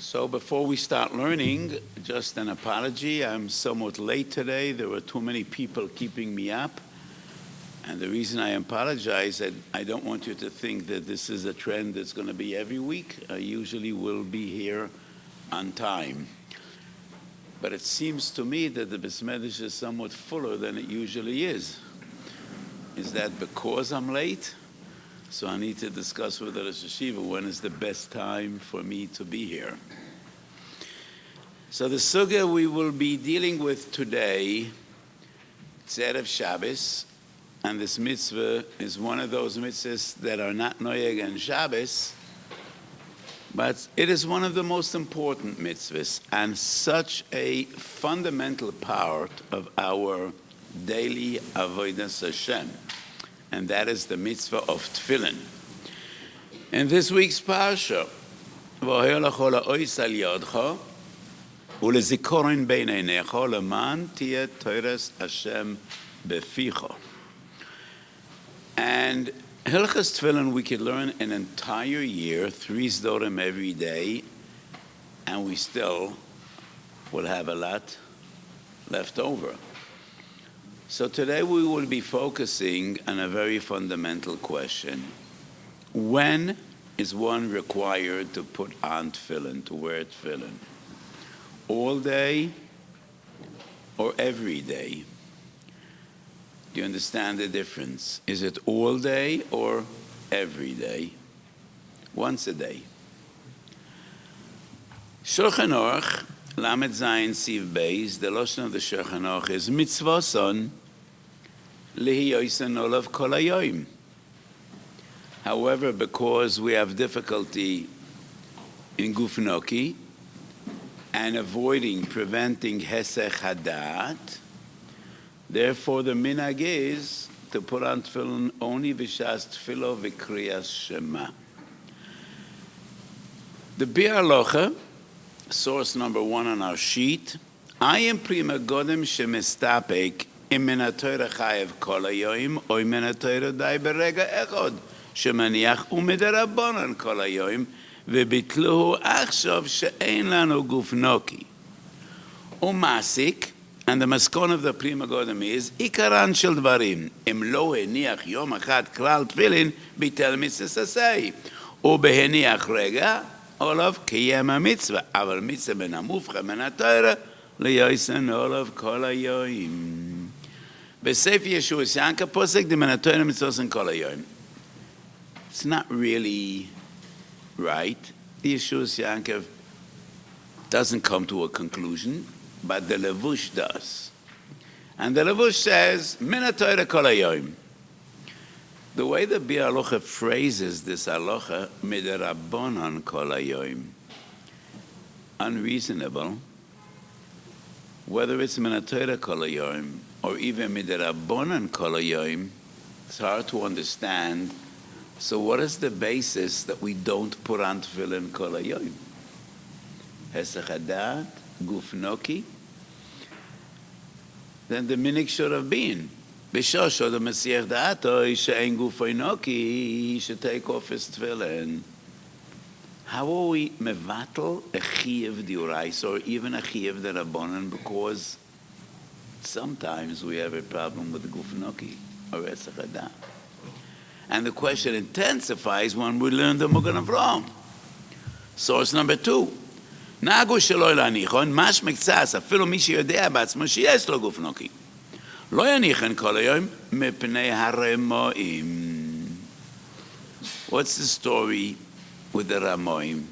So before we start learning, just an apology. I'm somewhat late today. There were too many people keeping me up. And the reason I apologize, I don't want you to think that this is a trend that's going to be every week. I usually will be here on time. But it seems to me that the Besmedish is somewhat fuller than it usually is. Is that because I'm late? So I need to discuss with the Rosh Hashiva when is the best time for me to be here. So the sugya we will be dealing with today, it's Erev Shabbos, and this mitzvah is one of those mitzvahs that are not noyeg and Shabbos, but it is one of the most important mitzvahs and such a fundamental part of our daily avodas Hashem. And that is the mitzvah of Tefillin. In this week's parsha, v'ho'elachol ha'ois al yodcha, u'lezikorin bein einecha, leman tiyeh toras Hashem beficha. And Hilchas Tefillin we could learn an entire year, 3 zdorim every day, and we still will have a lot left over. So today we will be focusing on a very fundamental question. When is one required to put on tefillin, to wear tefillin? All day or every day? Do you understand the difference? Is it all day or every day? Once a day. Shulchan Aruch Lamed Zayin Siv Beis, the Lashon of the Shulchan Aruch is Mitzvah son lihiyoisen olav kol hayoim. However, because we have difficulty in gufnoki and preventing hesech hadat, therefore the minhag is to put on tefillin only b'shas tefillah v'kriyas shema. The Bir Halacha, source number 1 on our sheet, I am prima godem shemestapek im min haTorah chayev kol hayoim or min haTorah dai berega echad shemaniach umidarabanan kol hayoim v'bitluhu achshav she'ein lanu gufnoki umasik. And the maskon of the prima godem is ikaran shel dvarim im lo heniach yom achad klal tefillin bitel mitzvah sasei ubeheniach rega olav kiyem ha-mitzvah, aval mitzvah ben ha-mufcha ben ha-Torah liyoisen olav kol hayoim. B'sefer Yeshuas posek de ben ha-Torah mitzvosen kol hayoim. It's not really right. The Yeshuas Yankov doesn't come to a conclusion, but the Levush does. And the Levush says, min ha-Torah kol hayoim. The way the Bir Halacha phrases this halacha, midarabonan kol hayoim, unreasonable, whether it's min haTorah kol hayoim or even midarabonan kol hayoim, it's hard to understand. So what is the basis that we don't put on tefillin kol hayoim? Hesech hadat, gufnoki? Then the minhag should have been B'shosho the Mesiach Da'ato she'en gufo inoki, he should take off his tefillin. How are we mevatel a chiyuv d'oraisa or even a chiyuv d'rabanan, because sometimes we have a problem with the gufnoki or hesech hadat. And the question intensifies when we learn the Magen Avraham. Source number 2. Nagu shelo lanichon mash mektsas afilu mi sheyodea b'atzmo sheyesh lo gufnoki. Lo yanichan kol hayoim mipnei haremoim. What's the story with the Ramoim?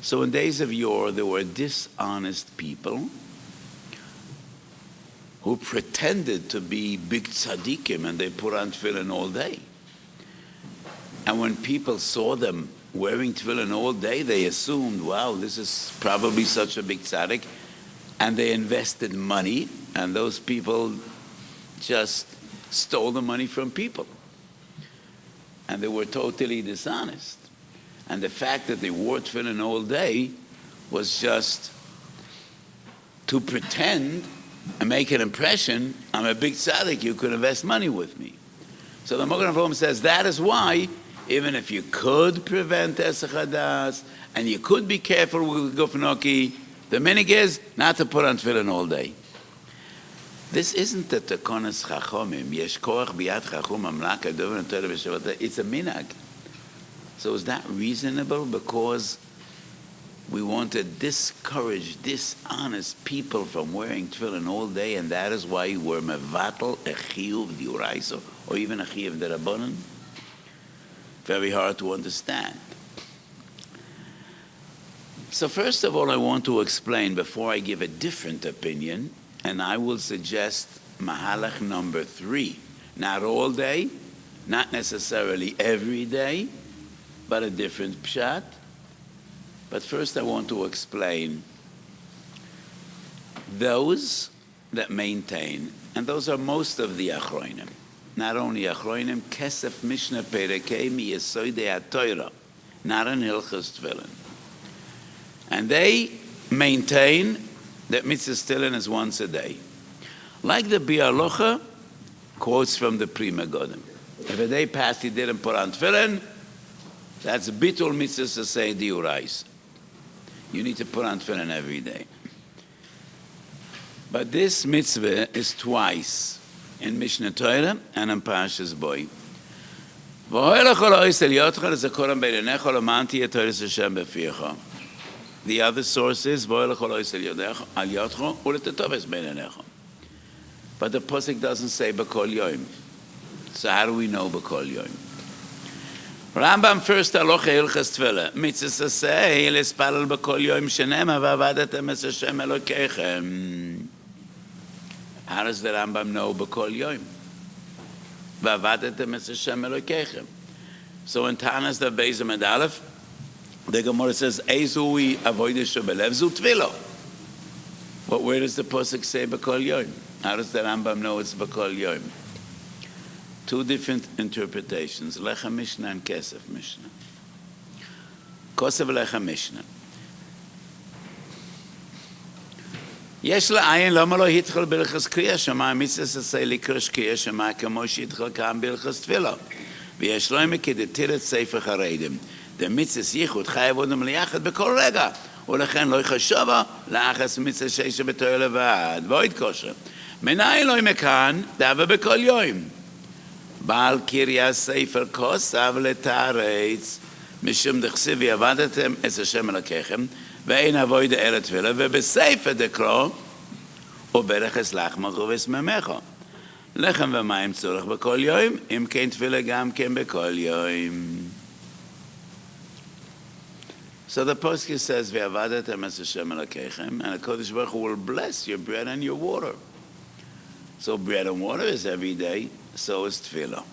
So in days of yore, there were dishonest people who pretended to be big tzaddikim, and they put on tefillin all day. And when people saw them wearing tefillin all day, they assumed, wow, this is probably such a big tzaddik, and they invested money, and those people just stole the money from people. And they were totally dishonest. And the fact that they wore tefillin all day was just to pretend and make an impression, I'm a big tzaddik, you could invest money with me. So the Magen Avraham says that is why even if you could prevent Esach Hadas, and you could be careful with Gufnoki, the minig is not to put on tefillin all day. This isn't the Tekonas Chachomim. Yesh koach biyad chachum amlak adover and Torah b'shavot. It's a minhag. So is that reasonable? Because we want to discourage dishonest people from wearing tefillin all day, and that is why we're mevatel a chiyuv d'uraisa or even a chiyuv d'rabbanan? Very hard to understand. So first of all, I want to explain before I give a different opinion, and I will suggest mahalach number 3. Not all day, not necessarily every day, but a different pshat. But first I want to explain those that maintain, and those are most of the achroinim, not only achroinim, kesef mishnah perekei mi yesoidei ha-Torah, not in hilchos tefillin. And they maintain that mitzvah tefillin is once a day. Like the Bialocha quotes from the Pri Megadim. If a day passed he didn't put on tefillin, that's bitul mitzvah to say diurais. You need to put on tefillin every day. But this mitzvah is twice in Mishnah Torah and in Parashas Boi. The other source is but the pasuk doesn't say b'kol yom. So how do we know b'kol yom? Rambam first halacha hilchos tefillah. Mitzvah say l'spalel b'kol yom shenema v'avadetem es Hashem Elokeichem. How does the Rambam know b'kol yom? V'avadetem es Hashem Elokeichem. So in Tanas the Beis Amud Aleph, the Gemara says, "Eizui avodah shebelev zu tefillah." But where does the pasuk say b'kol yom? How does the Rambam know it's b'kol yom? Two different interpretations: Lecha Mishnah and Kesef Mishnah. Kosev Lecha Mishnah. Yesh la'ayin lama lo hitchel b'ilchas kriya shema mitzvah say likrosh kriya shema kamo shitchel kam b'ilchas tefillah v'yesh lo imekidetiret sefer charedim. The mitzvah yichud chayav odem liyachad b'kol rega ולכן לא יחשבה לאחס מצווה שיש בתורה לבד ועוד כושר. מנין לא מכאן דווקא בכל יום. בעל קריה ספר כוסף לתארץ משום דכסיב ועבדתם את השם אלוקיכם ואין עבודה אלא תפילה ובספר דקרוא וברכס לחמך ובשממך. לחם ומים צורך בכל יום, אם כן תפילה גם כן בכל יום. So the posture says, "Ve'avadetem es Hashem Elokeichem," and the Kodesh Baruch Hu will bless your bread and your water. So bread and water is every day. So is tefillah.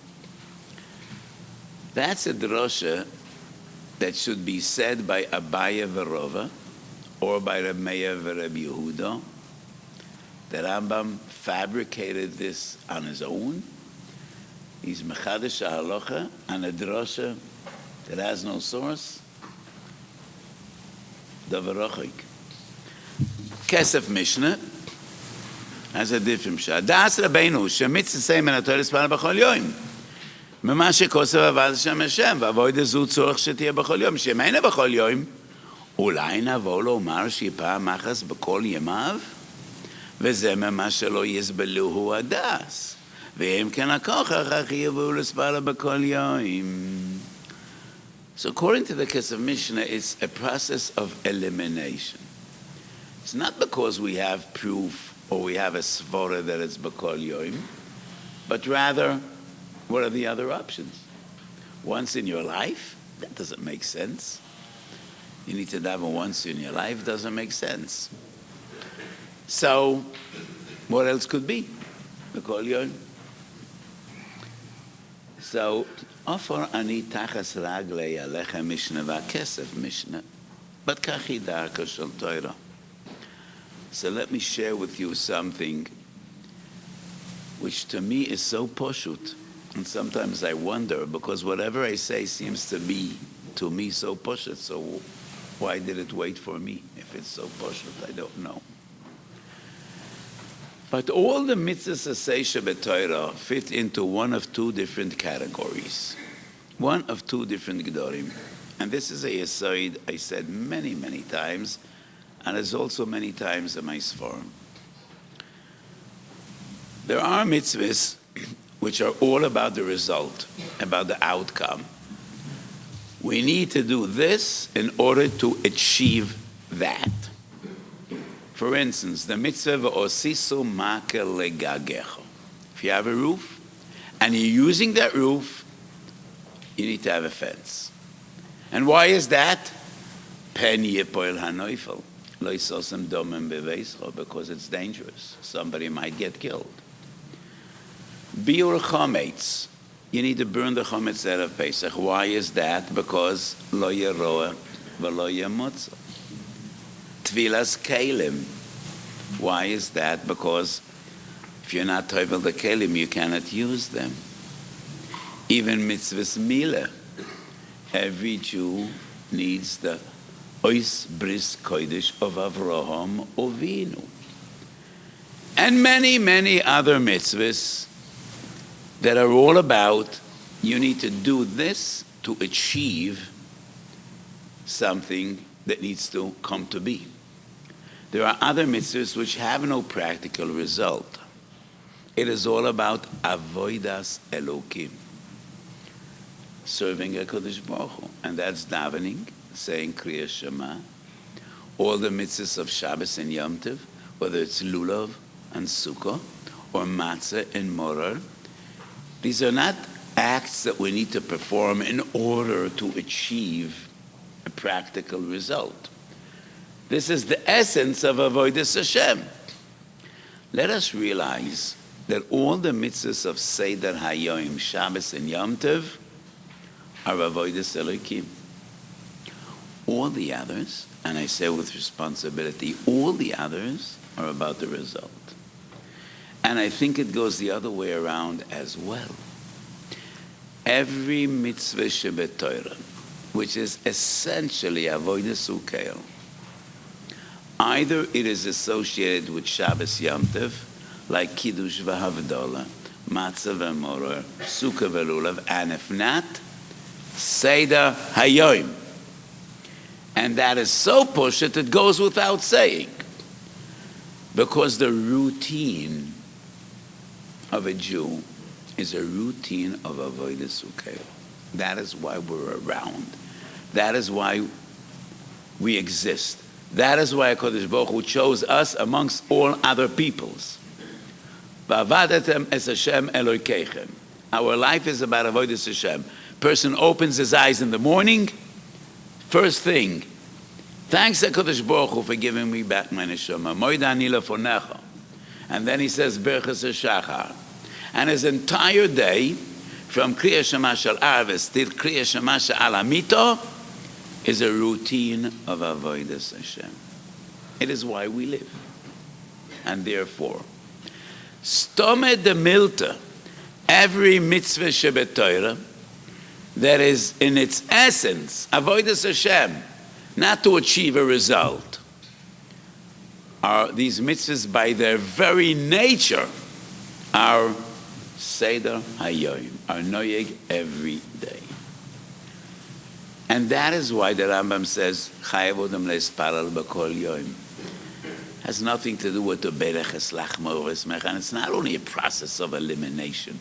That's a drosha that should be said by Abaye v'Rova or by Reb Meir v'Reb Yehuda. The Rambam fabricated this on his own. He's mechadesh halacha on a drosha that has no source. Davarachik. Kesef Mishnah has a different shot. Das Rabbeinu, shemitzvah say min haTorah l'spalel b'chol yom. Mema shekosev avad Hashem Hashem, v'avoda zu tzorach shetiyeh b'chol yom. Shemeina b'chol yom, אולי נבוא לומר שפעם אחת בכל ימיו, וזה ממה שלא יסבלוהו הדס. ואם כן הכוכך, אך יבואו לספלה בכל יום. So according to the case of Mishnah, it's a process of elimination. It's not because we have proof or we have a svara that it's b'kol yom, but rather, what are the other options? Once in your life? That doesn't make sense. You need to daven once in your life, doesn't make sense. So, what else could be? B'kol yom. So, Offer ani tachas raglei alecha Mishnah va'kesef Mishnah, but kachi darka shel Torah. So let me share with you something which to me is so poshut, and sometimes I wonder because whatever I say seems to be to me so poshut. So why did it wait for me if it's so poshut? I don't know. But all the mitzvahs asay sheb'Torah fit into one of two different categories. one of two different Gedorim. And this is a Yesod I said many, many times, and it's also many times in my Sforim. There are mitzvahs which are all about the result, about the outcome. We need to do this in order to achieve that. For instance, the mitzvah v'osisu makel legagecho. If you have a roof and you're using that roof, you need to have a fence. And why is that? Pen yipoil hanoifel lo yisosem domem beveischo, because it's dangerous. Somebody might get killed. Biur chometz. You need to burn the chometz out of Pesach. Why is that? Because lo yeroa v'lo yemotza. Tvilas kelim. Why is that? Because if you're not toivel the kelim, you cannot use them. Even mitzvahs mila. Every Jew needs the ois bris kodesh of Avraham Ovinu. And many, many other mitzvahs that are all about you need to do this to achieve something that needs to come to be. There are other mitzvahs which have no practical result. It is all about avodas Elokim, serving a Kodesh Baruch Hu. And that's davening, saying Kriya Shema, all the mitzvahs of Shabbos and Yom Tov, whether it's Lulav and Sukkah, or Matzah and Morar. These are not acts that we need to perform in order to achieve a practical result. This is the essence of Avodas Hashem. Let us realize that all the mitzvahs of Seder Hayom, Shabbos and Yom Tov are Avodas Elokim. All the others, and I say with responsibility, all the others are about the result. And I think it goes the other way around as well. Every mitzvah shebetoira, which is essentially avodas ukeil, either it is associated with Shabbos Yom Tov, like Kiddush v'Havdalah, Matzah v'Morer, Sukkah v'Lulav, and if not, Seder Hayom. And that is so pushed that it goes without saying, because the routine of a Jew is a routine of avodas ukeil. That is why we're around. That is why we exist. That is why HaKadosh Baruch Hu chose us amongst all other peoples. V'avadetem es Hashem Elokeichem. Our life is about avodas Hashem. Person opens his eyes in the morning, first thing, thanks HaKadosh Baruch Hu for giving me back my neshama. Moida ani lefonecha. And then he says, Berchas HaShachar. And his entire day, from Kriya Shema Shel Arves till Kriya Shema Shel Amito, is a routine of Avodas Hashem. It is why we live. And therefore, Stome de Milta, every mitzvah shebetoira, that is in its essence, Avodas Hashem, not to achieve a result, are these mitzvahs by their very nature are Seder Hayom, are noyeg every day. And that is why the Rambam says, Chayev odem leisparal b'kol yom. Has nothing to do with the bereches lachma or esmech, and it's not only a process of elimination.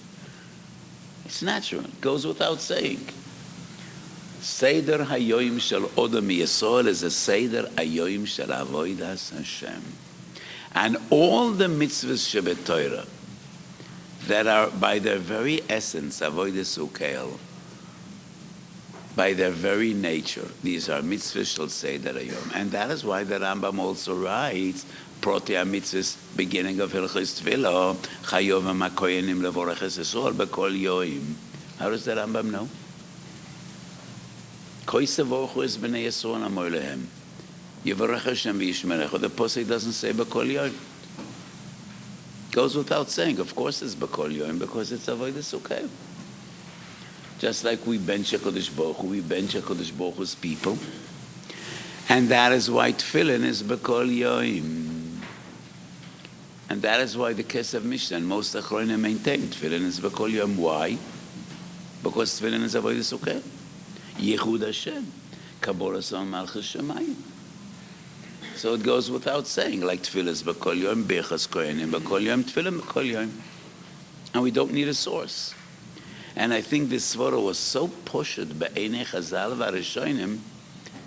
It's natural. It goes without saying. Seder Hayom shel odem yesol is a Seder Hayom shel avodas Hashem. And all the mitzvahs shebetoira that are by their very essence avodas ukeil, by their very nature, these are mitzvahs shel Seder Hayom. And that is why the Rambam also writes, Protea mitzvahs, beginning of Hilchos Tefillah, Chayovim HaKoyenim levoreches esol b'kol yom. How does the Rambam know? Koyse Baruch Hu es b'nei Yisrael amor lehem. Yivarech Hashem v'yishmerecha. The Pasuk doesn't say b'kol yom. Goes without saying. Of course it's b'kol yom, because it's avodas ukeil. Just like we bench HaKadosh Baruch Hu, we bench HaKadosh Baruch Hu's people. And that is why Tefillin is b'kol yom. And that is why the Kesef Mishnah and most Achronim maintain Tefillin is b'kol yom. Why? Because tefillin is avodas ukel. Yichud Hashem. Kabbalas on Malchus Shemayim. So it goes without saying, like tefillas b'kol yom, birchas kohanim b'kol yom, tefillin b'kol yom. And we don't need a source. And I think this svara was so pushed b'einei Chazal v'Rishonim,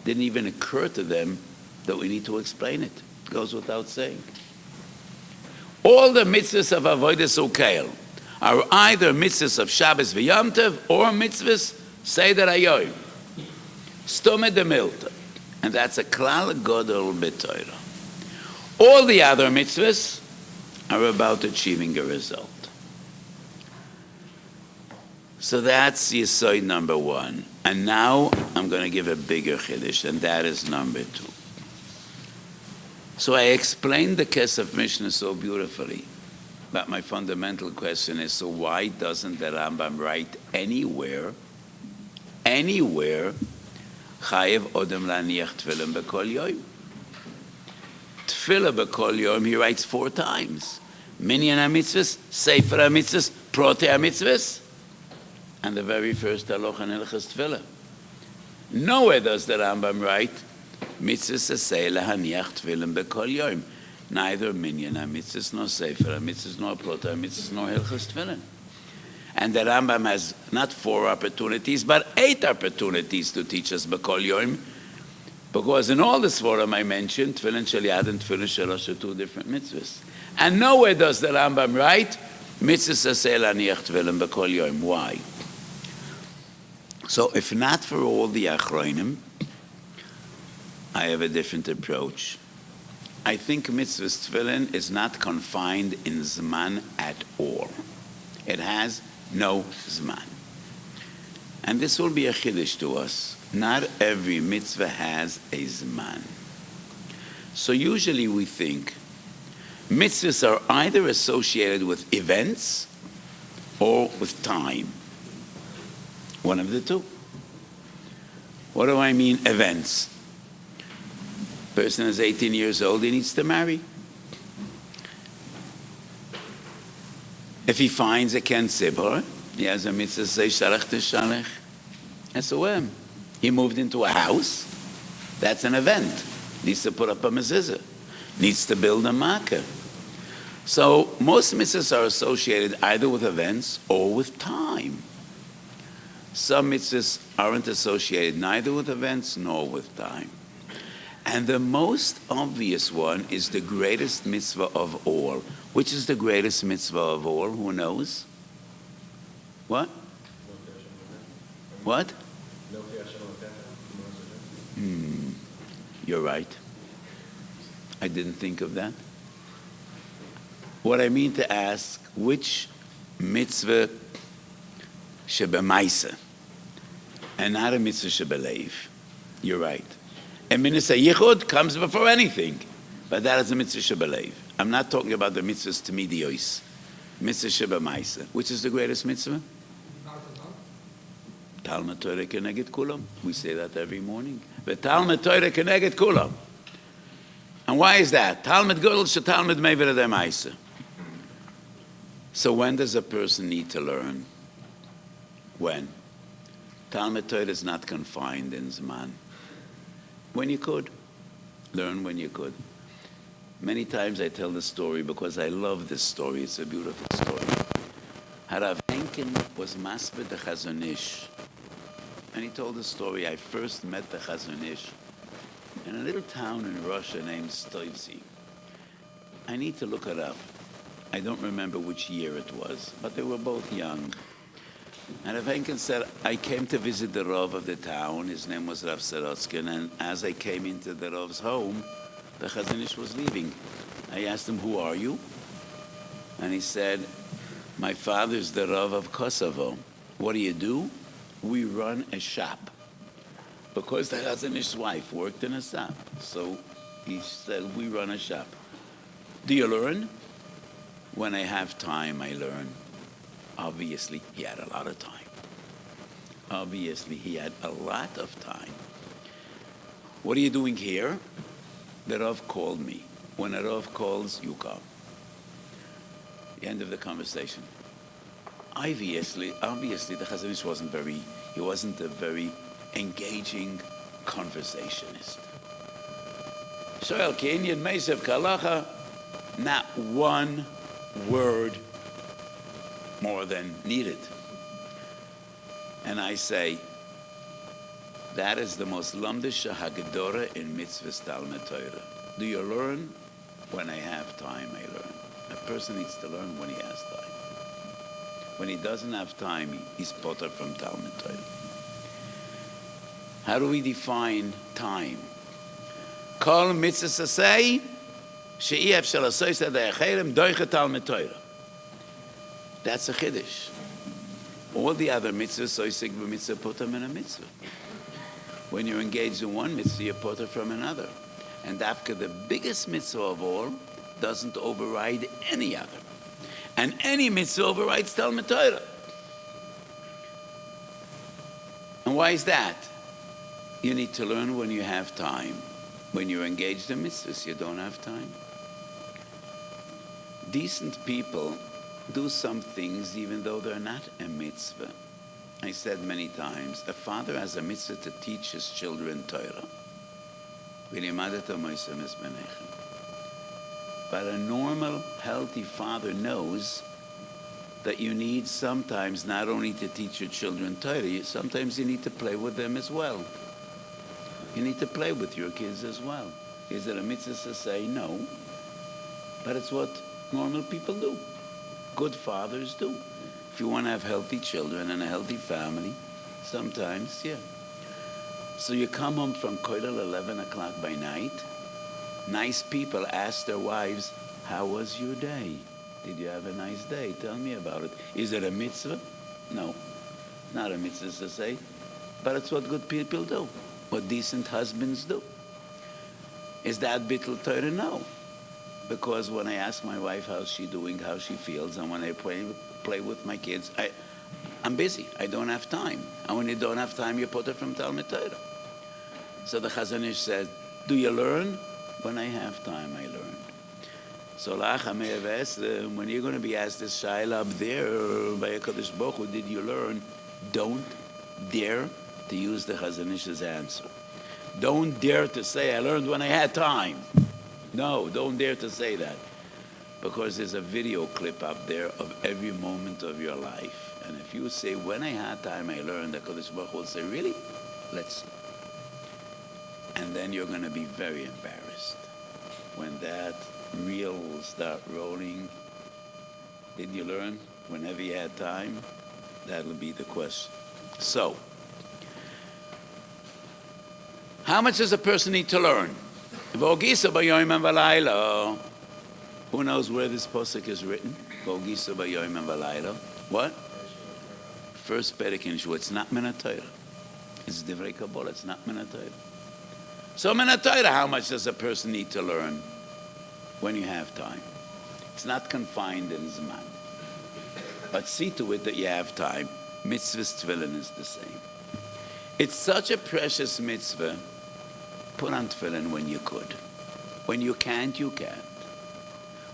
didn't even occur to them that we need to explain it. It goes without saying. All the mitzvahs of avodas ukel are either mitzvahs of Shabbos v'Yom Tov or mitzvahs Seder Hayom. Stomach de milta. And that's a klal gadol b'Torah. All the other mitzvahs are about achieving a result. So that's Yesod number one. And now I'm going to give a bigger chiddush, and that is number two. So I explained the Kesef Mishnah so beautifully, but my fundamental question is, so why doesn't the Rambam write anywhere, chayev odem laniach tefillin b'kol yom? Tefillah b'kol yom, he writes 4 times. Minyan ha-mitzvahs, Sefer ha-mitzvahs, Protei ha-mitzvahs, and the very first halacha in Hilchos Tefillah. Nowhere does the Rambam write mitzvahs aseh lahaniach tefillin b'kol yom. Neither minyan ha-mitzvahs, nor Sefer ha-mitzvahs, nor Protei ha-mitzvahs, nor Hilchos Tefillah. And the Rambam has not 4 opportunities, but 8 opportunities to teach us b'kol yom, because in all the Svarim I mentioned, tefillin shel yad and tefillin shel rosh are 2 different mitzvahs. And nowhere does the Rambam write mitzvahs aseh lahaniach tefillin b'kol yom. Why? So if not for all the achronim, I have a different approach. I think mitzvahs tefillin is not confined in zman at all. It has no zman. And this will be a chiddush to us. Not every mitzvah has a zman. So usually we think mitzvahs are either associated with events or with time. One of the two. What do I mean, events? Person is 18 years old, he needs to marry. If he finds a ken sibor, he has a mitzvah say shalach teshalech. S-O-M. He moved into a house. That's an event. Needs to put up a mezuzah. Needs to build a makkah. So most mitzvahs are associated either with events or with time. Some mitzvahs aren't associated neither with events nor with time. And the most obvious one is the greatest mitzvah of all. Which is the greatest mitzvah of all? Who knows? What? What? You're right. I didn't think of that. What I mean to ask, which mitzvah shebemaisa, and not a mitzvah shebeleiv? You're right. A mitzvah yichud comes before anything, but that is a mitzvah shebeleiv. I'm not talking about the mitzvahs tmidiyos, mitzvah shebemaisa. Which is the greatest mitzvah? Talmud Torah keneged kulam. We say that every morning. The Talmud Torah keneged kulam. And why is that? Talmud gadol shetalmud meivir ademaisa. So when does a person need to learn? When? Talmud Torah is not confined in Zman. When you could. Learn when you could. Many times I tell the story because I love this story. It's a beautiful story. Harav Henkin was masber the Chazon Ish. And he told the story, I first met the Chazon Ish in a little town in Russia named Stoivzi. I need to look it up. I don't remember which year it was, but they were both young. And Rav Henkin said, I came to visit the Rav of the town. His name was Rav Sorotskin. And as I came into the Rav's home, the Chazon Ish was leaving. I asked him, who are you? And he said, my father's the Rav of Kosovo. What do? We run a shop. Because the Chazon Ish's wife worked in a shop. So he said, we run a shop. Do you learn? When I have time, I learn. Obviously, he had a lot of time. Obviously, he had a lot of time. What are you doing here? The Rav called me. When a Rav calls, you come. The end of the conversation. Obviously, the Chazon Ish wasn't a very engaging conversationist. Shoel Kenyan Meisev Kalacha, not one word more than needed. And I say, that is the most lamdisha hagedora in mitzvahs Talmud Torah. Do you learn? When I have time, I learn. A person needs to learn when he has time. When he doesn't have time, he's potter from Talmud Torah. How do we define time? Kol mitzvah say, she'ef shel asoysa de'acherem doicha Talmud Torah. That's a chiddush. All the other mitzvahs, soisig b'mitzvah potam in a mitzvah. When you're engaged in one mitzvah, you're potter from another. And after the biggest mitzvah of all doesn't override any other. And any mitzvah overrides Talmud Torah. And why is that? You need to learn when you have time. When you're engaged in mitzvahs, you don't have time. Decent people do some things even though they're not a mitzvah. I said many times, a father has a mitzvah to teach his children Torah. But a normal, healthy father knows that you need sometimes not only to teach your children Torah, sometimes you need to play with them as well. You need to play with your kids as well. Is it a mitzvah to say no? But it's what normal people do. Good fathers do. If you want to have healthy children and a healthy family, sometimes, yeah. So you come home from kollel 11 o'clock by night. Nice people ask their wives, how was your day? Did you have a nice day? Tell me about it. Is it a mitzvah? No, not a mitzvah to say. But it's what good people do, what decent husbands do. Is that bittul Torah? No. Because when I ask my wife how's she doing, how she feels, and when I play with my kids, I'm busy. I don't have time. And when you don't have time, you put it from Talmud Torah. So the Chazon Ish said, do you learn? When I have time, I learn. So when you're going to be asked this shaila up there by HaKadosh Baruch Hu, did you learn? Don't dare to use the Chazon Ish's answer. Don't dare to say, I learned when I had time. No, don't dare to say that. Because there's a video clip up there of every moment of your life. And if you say, when I had time, I learned, the HaKadosh Baruch Hu will say, really? Let's see. And then you're going to be very embarrassed. When that reel will start rolling, did you learn whenever you had time? That'll be the question. So, how much does a person need to learn? Who knows where this posuk is written? What? First Perek in Shiur. It's not Min Torah. It's Divrei Kabbalah. It's not Min Torah. So Min Torah, how much does a person need to learn when you have time? It's not confined in Zman. But see to it that you have time. Mitzvah's Tefillin is the same. It's such a precious mitzvah. Put on Tefillin when you could. When you can't, you can't.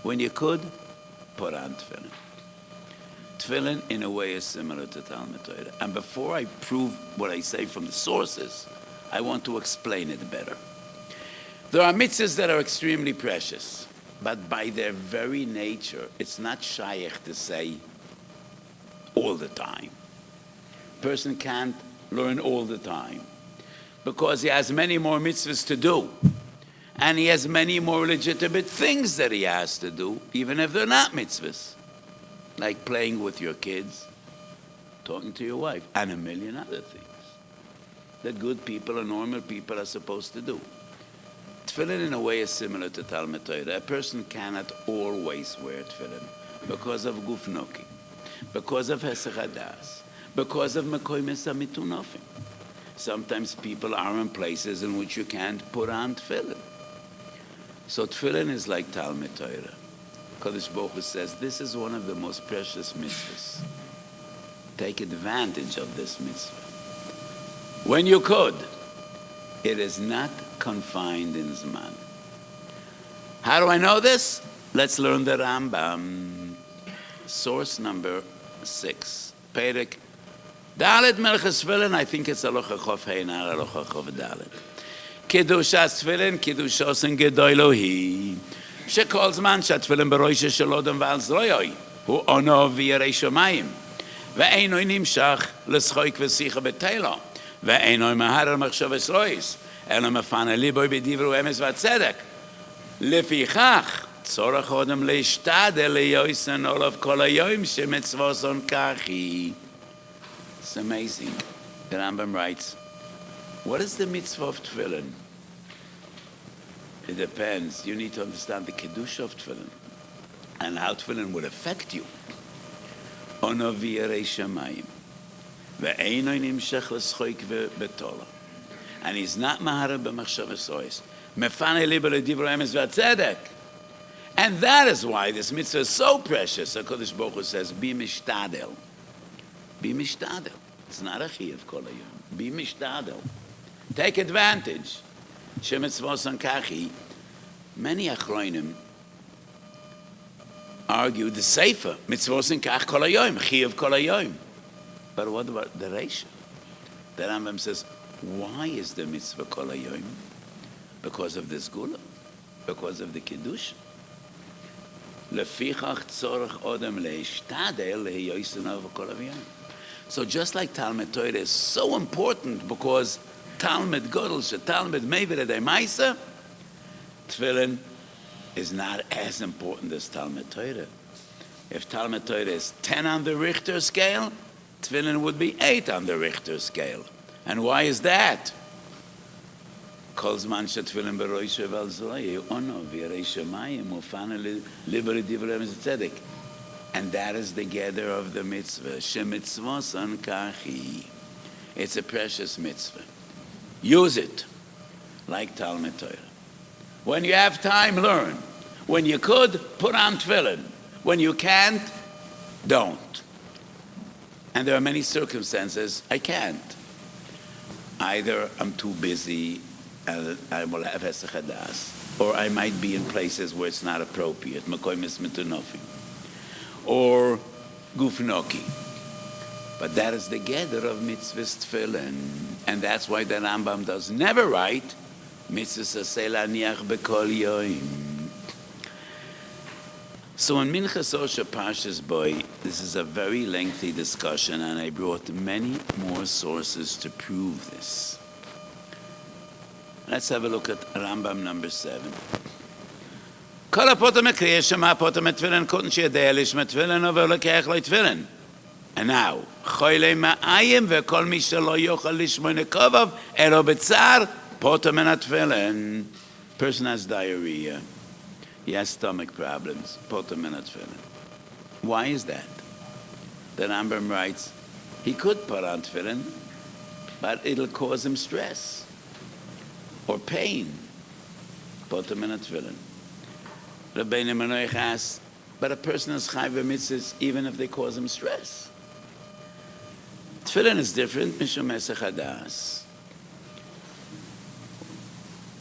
When you could, put on Tefillin. Tefillin, in a way, is similar to Talmud Torah. And before I prove what I say from the sources, I want to explain it better. There are mitzvahs that are extremely precious, but by their very nature, it's not shaykh to say all the time. A person can't learn all the time because he has many more mitzvahs to do. And he has many more legitimate things that he has to do, even if they're not mitzvahs. Like playing with your kids, talking to your wife, and a million other things that good people and normal people are supposed to do. Tefillin, in a way, is similar to Talmud Torah. A person cannot always wear tefillin because of gufnoki, because of hesach hadas, because of mekoymes hamitunofim. Sometimes people are in places in which you can't put on tefillin. So tefillin is like Talmud Torah. Kadosh Baruch Hu says, this is one of the most precious mitzvahs. Take advantage of this mitzvah. When you could. It is not confined in Zman. How do I know this? Let's learn the Rambam. Source number 6. Perek Dalet Melchus Tefillin, I think it's Halacha Chof Hey, not Halacha Chof Dalet. Kedushas Tefillin, Kedushosen Gedoylohi. שכל זמן שהתפילין בראשו של אדם ועל זרועו הוא עונו וירא שמיים ואינו נמשך לשחוק ושיחה בתהילה ואינו מהרר מחשבת רויס אלא מפנה ליבו בדברי אמס והצדק לפיכך צורך אדם להשתדל ליועסן עליו כל היום שמצווסון ככי. It's amazing. The Rambam writes, what is the mitzvah of tefillin? It depends. You need to understand the kedusha of tefillin and how tefillin would affect you. Ono v'yirei shamayim ve'eino nimshech l'schoik v'betola. And he's not maharab b'machshavas rois. Mefane libo l'divrei emes v'atzedek. And that is why this mitzvah is so precious. HaKadosh Baruch Hu says, be mishtadel. Be mishtadel. It's not a chiyuv kol hayom. Be mishtadel. Take advantage. Shemitzvosan kachi. Many achronim argue the sefer mitzvosan kach kol hayom, chiyuv kol hayom. But what about the reisha? The Rambam says, why is the mitzvah kol hayom? Because of the sgula, because of the kiddush. Lefichach tzorach odem leishtadel lehiyoisen over kol hayom. So just like Talmud Torah is so important because Talmud Godel, Talmud Meivir Maisa, Tefillin is not as important as Talmud Torah. If Talmud Torah is 10 on the Richter scale, Tefillin would be 8 on the Richter scale. And why is that? Kol zman shetefillin beroisho val zroi ono v'yirei shamayim ufana liberi divrei tzedek. And that is the gather of the mitzvah. Shemitzvosan kachi. It's a precious mitzvah. Use it like Talmud Torah. When you have time, learn. When you could, put on tefillin. When you can't, don't. And there are many circumstances I can't. Either I'm too busy and I will have hesach hadas, or I might be in places where it's not appropriate. Makoy mismitunofi. Or gufnoki. But that is the gather of mitzvahs tefillin. And that's why the Rambam does never write mitzvahs aseh laniach bekol yoim. So in Minchas Osher Parshas Boy, this is a very lengthy discussion, and I brought many more sources to prove this. Let's have a look at Rambam number 7. כל הפוטם הקריאה שמה פוטם התפילין קוטן שידע לשמה תפילין אבל לקח לו תפילין. And now, חולי מאיים וכל מי שלא יוכל לשמוע נקובב אלו בצער פוטם מן התפילין. Person has diarrhea. He has stomach problems. Potem מן התפילין. Why is that? The Rambam writes, he could put on tefillin, but it'll cause him stress or pain. Potem מן התפילין. Rabbeinu Manoich asks, but a person is chayv b'mitzvahs even if they cause him stress. Tefillin is different, mishum hesach hadas.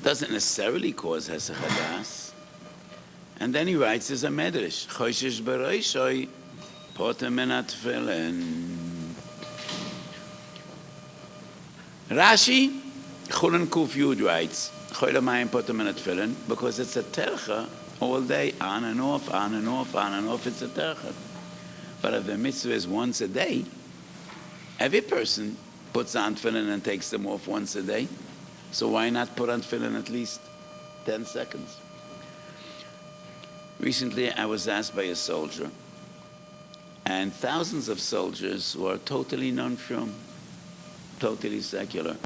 Doesn't necessarily cause hesach hadas. And then he writes as a medrash, choshesh b'roishoi potem min ha-tefillin. Rashi, Chulin Kuf Yud writes, choyle mayim potem min ha-tefillin, because it's a tercha all day, on and off, on and off, on and off, it's a tercha. But if the mitzvah is once a day, every person puts on tefillin and takes them off once a day. So why not put on tefillin at least 10 seconds? Recently, I was asked by a soldier, and thousands of soldiers who are totally non-frum, totally secular,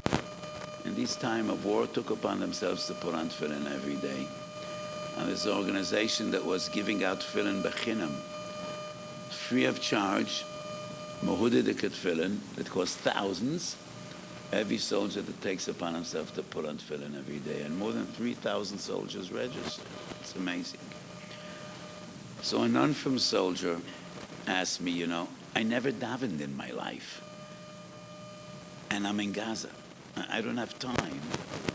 in this time of war, took upon themselves to put on tefillin every day. And there's an organization that was giving out tefillin b'chinam, free of charge, Mahudidike tefillin, that costs thousands. Every soldier that takes upon himself to put on tefillin every day, and more than 3,000 soldiers registered. It's amazing. So a non-frum soldier asked me, I never davened in my life, and I'm in Gaza. I don't have time,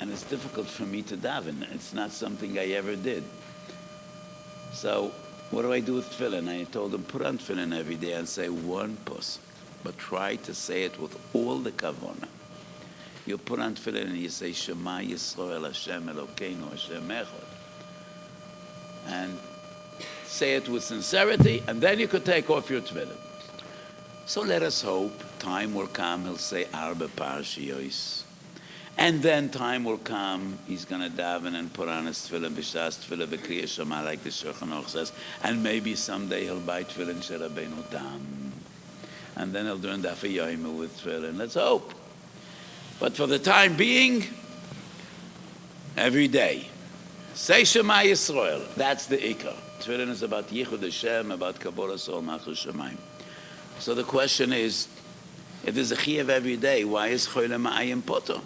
and it's difficult for me to daven. It's not something I ever did. So What do I do with tefillin? I told him, put on tefillin every day and say one pasuk, but try to say it with all the kavanah. You put on tefillin and you say, Shema Yisrael Hashem Elokeinu Hashem Echad. And say it with sincerity, and then you could take off your tefillin. So let us hope time will come, he'll say Arba Parshiyos. And then time will come, he's going to daven and put on his tefillin, b'shas tefillin b'kriyas Shema, like the Shulchan Aruch says. And maybe someday he'll buy tefillin Sherabeinu Tam. And then he'll do an daf yomi with tefillin. Let's hope. But for the time being, every day, say Shema Yisrael. That's the ikar. Tefillin is about Yichud Hashem, about Kabbalah Sol Malchus Shemayim. So the question is, if there's a chiyuv every day, why is Choyle Ma'ayim Poto?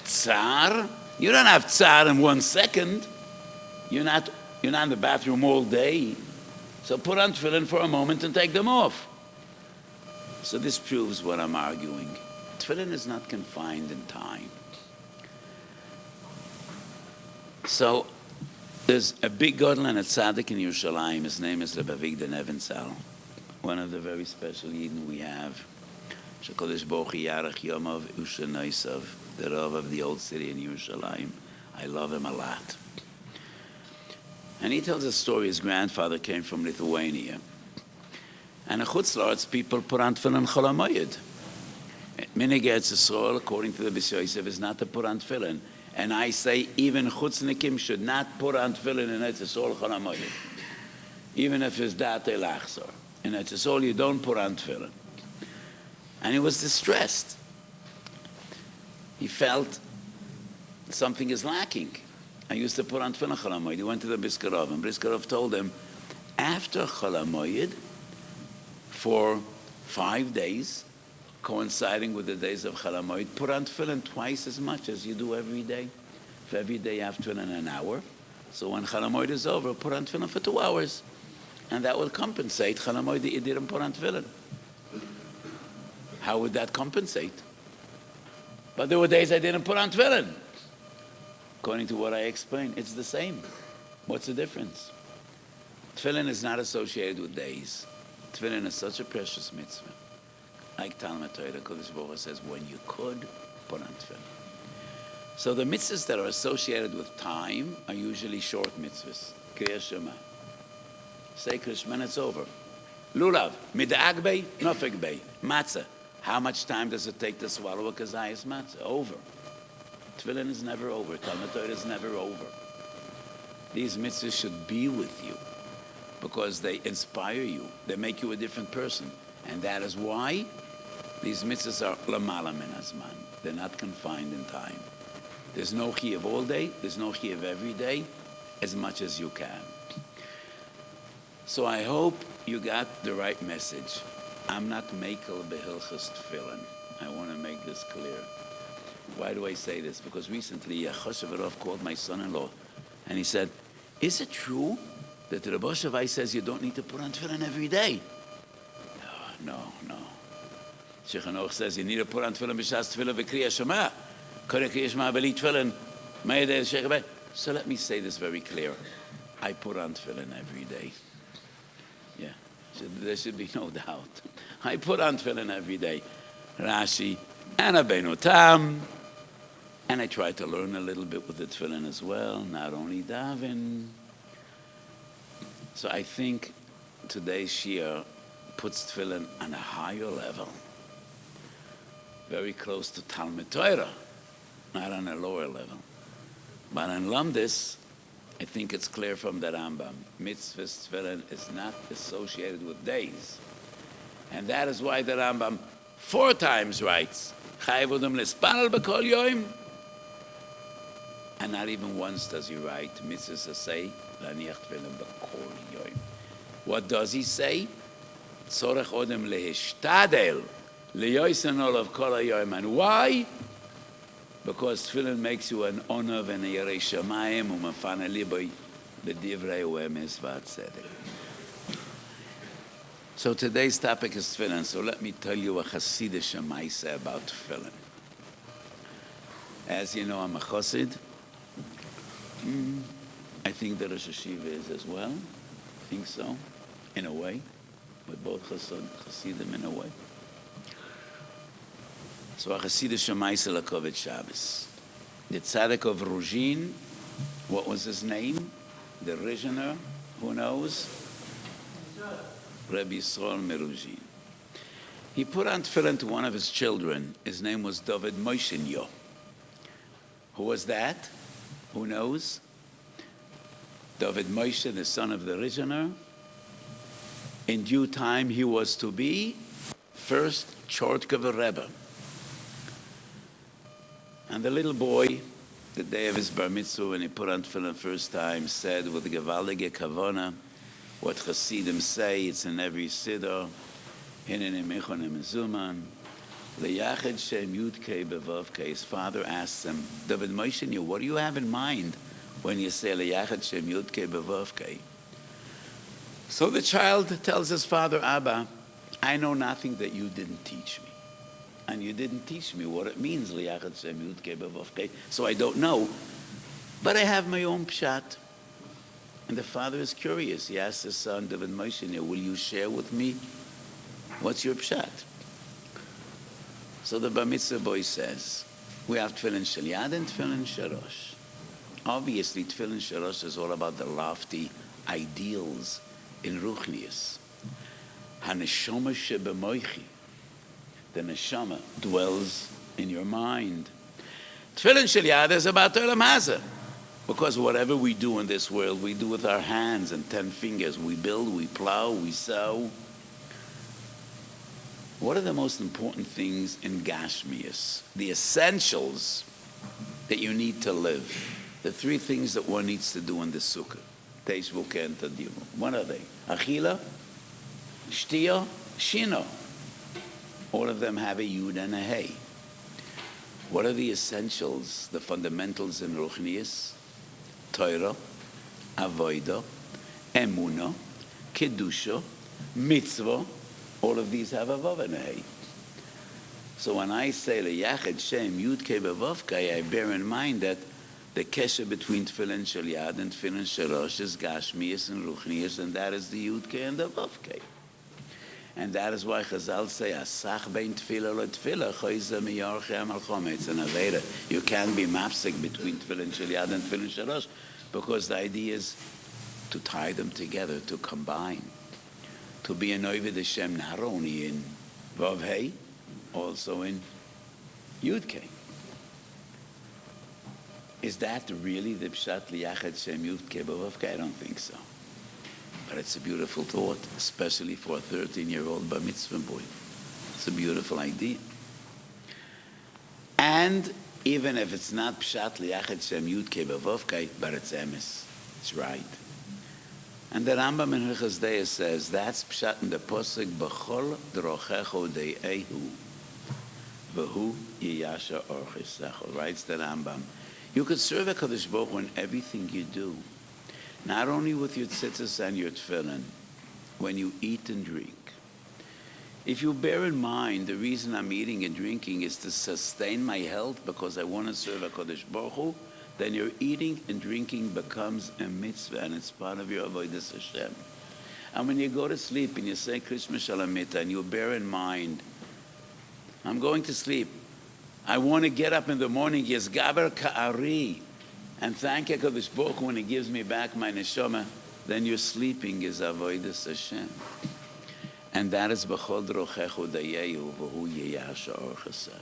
Tsar? You don't have tsar in 1 second. You're not in the bathroom all day. So put on tefillin for a moment and take them off. So this proves what I'm arguing. Tefillin is not confined in time. So there's a big gadol and a tzaddik in Yerushalayim. His name is Rebbe Avigdor Nebenzahl, one of the very special Yidden we have. Shekadosh Baruch Hu Yarech Yomav Ushenoisav, the Rav of the old city in Yerushalayim. I love him a lot. And he tells a story. His grandfather came from Lithuania. And in Chutz La'aretz, people put on tefillin Chol HaMoed. Minhag Eretz Yisrael, according to the Beis Yosef, is not to put on tefillin. And I say even Chutznikim should not put on tefillin in Eretz Yisrael Chol HaMoed. Even if it's Dat El Achzor. In Eretz Yisrael, you don't put on tefillin. And he was distressed. He felt something is lacking. I used to put on tefillin Chol HaMoed. He went to the Briskerov, and Briskerov told him, after Chol HaMoed, for 5 days, coinciding with the days of Chol HaMoed, put on tefillin twice as much as you do every day. For every day you have tefillin an hour. So when Chol HaMoed is over, put on tefillin for 2 hours. And that will compensate Chol HaMoed that you didn't put on tefillin. How would that compensate? But there were days I didn't put on tefillin. According to what I explained, it's the same. What's the difference? Tefillin is not associated with days. Tefillin is such a precious mitzvah. Like Talmud Torah, Kodesh Baruch Hu says, when you could, put on tefillin. So the mitzvahs that are associated with time are usually short mitzvahs. Kriyas Shema. Say Kriyas Shema, it's over. Lulav, mid'ag bei, nofek bei. Matzah. How much time does it take to swallow a kazayas matzah? Over. Tefillin is never over. Talmud Torah is never over. These mitzvahs should be with you because they inspire you. They make you a different person. And that is why these mitzvahs are lamala min hazman. They're not confined in time. There's no chiyuv all day. There's no chiyuv every day, as much as you can. So I hope you got the right message. I'm not mekel behilchas tefillin. I want to make this clear. Why do I say this? Because recently Choshev Rav called my son-in-law, and he said, "Is it true that the Rebbe Weiss says you don't need to put on tefillin every day?" No. Shulchan Aruch says you need to put on tefillin b'shas tefillin v'kriyas Shema. Koreh kriyas Shema b'li tefillin. So let me say this very clear. I put on tefillin every day. Yeah, there should be no doubt. I put on tefillin every day. Rashi and Rabbeinu Tam. And I try to learn a little bit with the tefillin as well, not only daven. So I think today's shiur puts tefillin on a higher level, very close to Talmud Torah, not on a lower level. But on Lamdis, I think it's clear from the Rambam, mitzvahs tefillin is not associated with days. And that is why the Rambam 4 times writes, Chayev odom lespanel b'kol yoim. And not even once does he write, mitzvahs say, laniach tefillin b'kol yoim. What does he say? Tzorech odem lehishtadel leyoisen olav kol hayoim. And why? Because tefillin makes you an onav and a yerei shamayim umafana liboy b'divrei uemes v'atzedek. So today's topic is tefillin. So let me tell you a Hasidic ma'aseh about tefillin. As you know, I'm a Chassid. I think that Rosh Hashiva is as well. I think so, in a way. We're both Hasidim in a way. So a Hasidish Shemaisa Lakovit Shabbos. The Tzaddik of Ruzhin, what was his name? The Rizhiner, who knows? Rabbi Yisrael Meruzhin. He put on tefillin to one of his children. His name was David Moshenyo. Who was that? Who knows? David Moshe, the son of the Rizhiner. In due time, he was to be first Chortkever Rebbe. And the little boy, the day of his bar mitzvah, when he put on tefillin the first time, said with gewaldige kavana, what Hasidim say, it's in every siddur, hinene mechon mezuman, leyachid shem yudkei bevavkei. His father asks him, David Moshe, what do you have in mind when you say leyachid shem yudkei bevavkei? So the child tells his father, Abba, I know nothing that you didn't teach me. And you didn't teach me what it means, liyachad shem yudkei bevavkei, so I don't know. But I have my own pshat. And the father is curious. He asks his son, David Moshe, will you share with me? What's your pshat? So the bar mitzvah boy says, we have tefillin shel yad and tefillin shel rosh. Obviously, tefillin shel rosh is all about the lofty ideals in ruchnius. Haneshama shebemoichi. The neshama dwells in your mind. Tefillin shel yad is about olam hazeh. Because whatever we do in this world, we do with our hands and 10 fingers. We build, we plow, we sow. What are the most important things in Gashmias? The essentials that you need to live. The 3 things that one needs to do in the sukkah. Teish, Vuke, and Tadimu. What are they? Achila, Shtia, Shino. All of them have a Yud and a Hey. What are the essentials, the fundamentals in Ruchnias? Torah, Avodah, Emunah, Kedusha, Mitzvah. All of these have a Vav and a Hey. So when I say Leyachid Shem Yudkei Bevavkei, I bear in mind that the kesher between Tefillin Shel Yad and Tefillin Shel Rosh is Gashmias and Ruchnias, and that is the Yudkei and the Vavkei. And that is why Chazal say, Asach bein Tefillah lo Tefillah, choyze miyarchem al chom. It's an Aveda. You can't be mapsik between Tefillin Shel Yad and Tefillin Shel Rosh, because the idea is to tie them together, to combine, to be an Oved Hashem not only in Vav Hey, also in Yud Kei. Is that really the Pshat Liyachad Shem Yud Kei Vav Kei? I don't think so. But it's a beautiful thought, especially for a 13-year-old bar mitzvah boy. It's a beautiful idea. And even if it's not Pshat Liyachad Shem Yud Kei Vav Kei, but it's emes. It's right. And the Rambam in Hilchos Deis says, that's Pshat in the Posuk, B'chol drochecho de'ehu, v'hu yiyasha orchesecho, writes the Rambam. You could serve HaKadosh Baruch Hu in everything you do, not only with your tzitzis and your tefillin, when you eat and drink. If you bear in mind the reason I'm eating and drinking is to sustain my health because I want to serve HaKadosh Baruch Hu, then your eating and drinking becomes a mitzvah and it's part of your avodas Hashem. And when you go to sleep and you say Krishma Shalamita and you bear in mind, I'm going to sleep. I want to get up in the morning, yes, gaber ka'ari, and thank HaKadosh Baruch Hu when He gives me back my neshama, then your sleeping is avodas Hashem. And that is b'chol drochechu dayehu v'hu yeyasha orchesechu.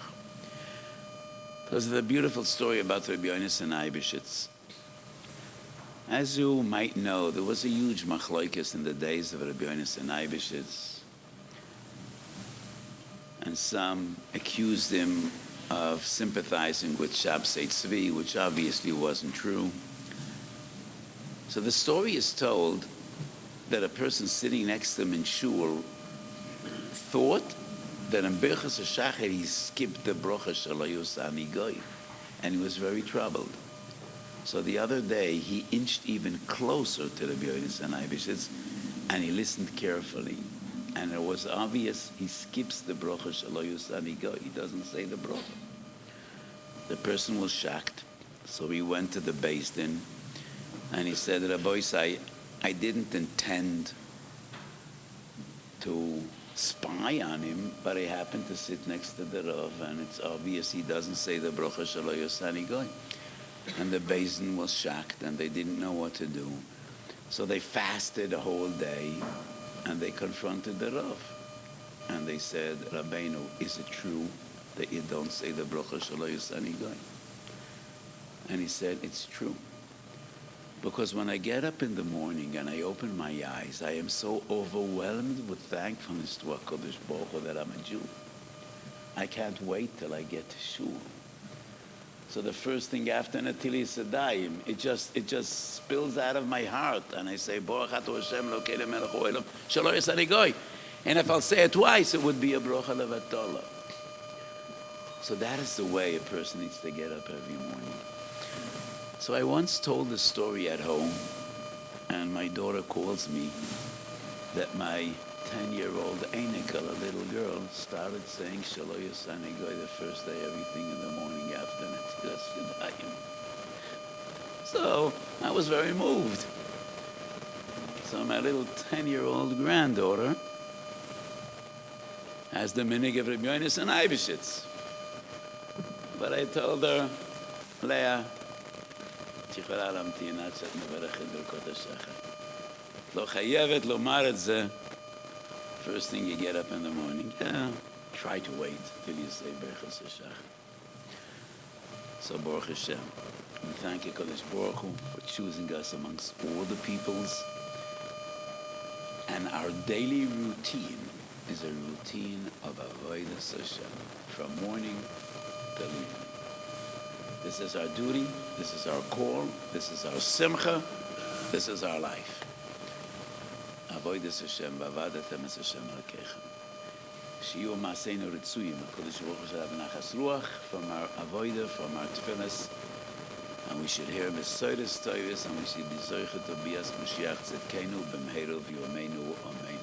There's the beautiful story about Rabbi Yonis and Eibishitz. As you might know, there was a huge machlokes in the days of Rabbi Yonis and Eibishitz. And some accused him of sympathizing with Shabsei Tzvi, which obviously wasn't true. So the story is told that a person sitting next to him in shul thought that in Birchas HaShachar he skipped the brocha shelo yosani goy, and he was very troubled. So the other day he inched even closer to the Yonis and Eibishitz, and he listened carefully. And it was obvious he skips the brocha shelo yosani goy. He doesn't say the brocha. The person was shocked, so he went to the Beis Din And he said, Rabbi, I didn't intend to spy on him, but I happened to sit next to the Rav, and it's obvious he doesn't say the bracha shelo yosani goy. And the Beis was shocked, and they didn't know what to do. So they fasted a whole day, and they confronted the Rav. And they said, Rabbeinu, is it true that you don't say the bracha shelo yosani goy? And he said, it's true. Because when I get up in the morning and I open my eyes, I am so overwhelmed with thankfulness to HaKadosh Baruch Hu that I'm a Jew. I can't wait till I get to Shul. So the first thing after Natili Sedayim, it just spills out of my heart, and I say, Baruch Atah Hashem Elokeinu melech haolam shelo yosani goy. And if I'll say it twice, it would be a bracha levatala. So that is the way a person needs to get up every morning. So I once told a story at home, and my daughter calls me that my 10-year-old Einika, a little girl, started saying Shelo Yosani Goy the first day, everything in the morning after Netilas Yadayim. So I was very moved. So my little 10-year-old granddaughter has the minig of Rabbi Yonis and Eibishitz. But I told her, Leah, את יכולה להמתין עד שאת מברכת ברכות השחר. לא חייבת לומר את זה. First thing you get up in the morning, try to wait till you say ברכות השחר. So Baruch Hashem, we thank you, Kodesh Baruch Hu, for choosing us amongst all the peoples. And our daily routine is a routine of avodas Hashem, from morning till evening. This is our duty, this is our call, this is our simcha, this is our life. Avodas Hashem, v'avadetem es Hashem Elokeichem. Shiur ma'aseinu ritzuyim, HaKadosh Baruch Hu shall have nachas ruach from our avodah, from our tefillas, and we should hear besoides toivos, and we should be zoichet to bias Mashiach tzedkeinu b'mheiro v'yomeinu amen.